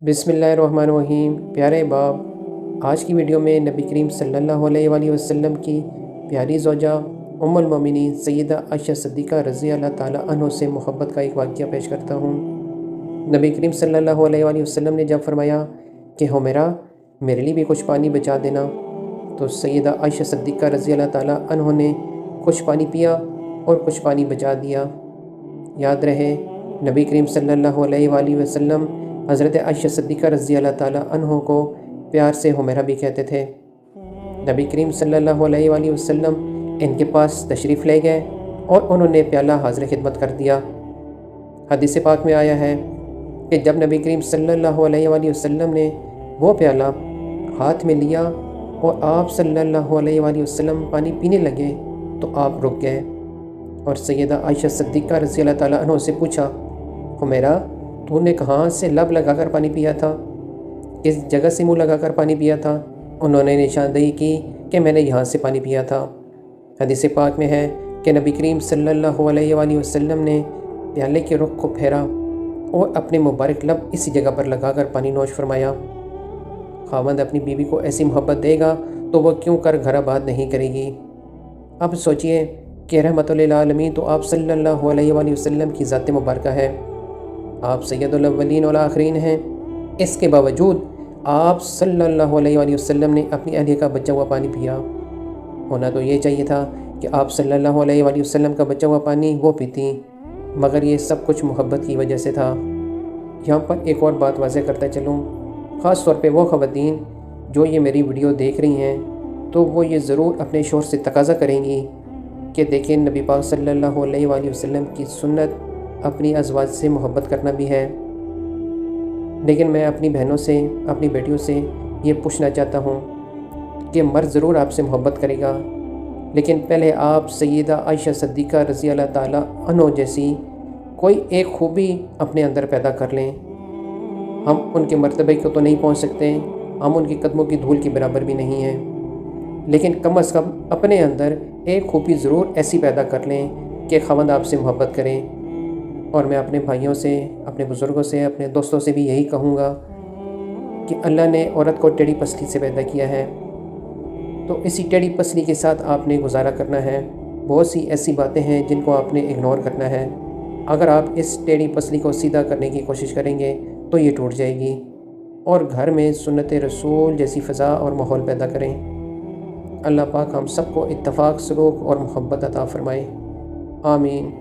बिस्मिल्लाहिर्रहमानिर्रहीम। प्यारे बाप, आज की वीडियो में नबी करीम सल्लल्लाहु अलैहि वसल्लम की प्यारी ज़ौजा उम्मुल मोमिनीन सैयदा आयशा सिद्दीक़ा रज़ी अल्लाह ताला अन्हा से मोहब्बत का एक वाक़या पेश करता हूँ। नबी करीम सल्लल्लाहु अलैहि वसल्लम ने जब फरमाया कि हुमैरा मेरे लिए भी कुछ पानी बचा देना, तो सैयदा आयशा सिद्दीक़ा रज़ी अल्लाह ताला अन्हा ने कुछ पानी पिया और कुछ पानी बचा दिया। याद रहे, नबी करीम सल्लल्लाहु अलैहि वसल्लम हज़रत आयशा सिद्दीक़ा रज़ी अल्लाह ताला अन्हा को प्यार से हुमैरा भी कहते थे। नबी करीम सल्लल्लाहु अलैहि वसल्लम इनके पास तशरीफ़ ले गए और उन्होंने प्याला हाज़िर खिदमत कर दिया। हदीस पाक में आया है कि जब नबी करीम सल्लल्लाहु अलैहि वसल्लम ने वो प्याला हाथ में लिया और आप सल्लल्लाहु अलैहि वसल्लम पानी पीने लगे, तो आप रुक गए और सैयदा आयशा सिद्दीक़ा रज़ी अल्लाह ताला अन्हा से पूछा, हुमैरा तूने कहाँ से लब लगाकर पानी पिया था, किस जगह से मुंह लगाकर पानी पिया था? उन्होंने निशानदेही की कि मैंने यहाँ से पानी पिया था। हदीस पाक में है कि नबी करीम सल्लल्लाहु अलैहि वसल्लम ने प्याले के रुख को फेरा और अपने मुबारक लब इसी जगह पर लगाकर पानी नोश फरमाया। खावंद अपनी बीवी को ऐसी मोहब्बत देगा तो वह क्यों कर घर आबाद नहीं करेगी। अब सोचिए कि रहमतुल लिल आलमीन तो आप सल्लल्लाहु अलैहि वसल्लम की ज़ात मुबारक है, आप सैयदुल अव्वलीन वल आखिरीन हैं। इसके बावजूद आप सल्लल्लाहु अलैहि वसल्लम ने अपनी अहलिया का बचा हुआ पानी पिया। होना तो ये चाहिए था कि आप सल्लल्लाहु अलैहि वसल्लम का बचा हुआ पानी वो पीती, मगर ये सब कुछ मोहब्बत की वजह से था। यहाँ पर एक और बात वाज़ह करता चलूँ, ख़ास तौर पे वो ख़वातीन जो ये मेरी वीडियो देख रही हैं, तो वो ये ज़रूर अपने शौहर से तकाज़ा करेंगी कि देखें नबी पाक सल्लल्लाहु अलैहि वसल्लम की सुन्नत अपनी अज़वाज से मोहब्बत करना भी है। लेकिन मैं अपनी बहनों से, अपनी बेटियों से ये पूछना चाहता हूँ कि मर्द ज़रूर आपसे मोहब्बत करेगा, लेकिन पहले आप सैयदा आयशा सिद्दीक़ा रज़ी अल्लाह ताला अन्हा जैसी कोई एक खूबी अपने अंदर पैदा कर लें। हम उनके मर्तबे को तो नहीं पहुँच सकते, हम उनके कदमों की धूल के बराबर भी नहीं हैं, लेकिन कम अज़ कम अपने अंदर एक खूबी ज़रूर ऐसी पैदा कर लें कि ख़ावंद आपसे मोहब्बत करें। और मैं अपने भाइयों से, अपने बुज़ुर्गों से, अपने दोस्तों से भी यही कहूँगा कि अल्लाह ने औरत को टेढ़ी पसली से पैदा किया है, तो इसी टेढ़ी पसली के साथ आपने गुजारा करना है। बहुत सी ऐसी बातें हैं जिनको आपने इग्नोर करना है। अगर आप इस टेढ़ी पसली को सीधा करने की कोशिश करेंगे तो ये टूट जाएगी और घर में सुन्नत रसूल जैसी फ़ज़ा और माहौल पैदा करें। अल्लाह पाक हम सबको इत्तफ़ाक़, सलूक और मोहब्बत अता फ़रमाए। आमीन।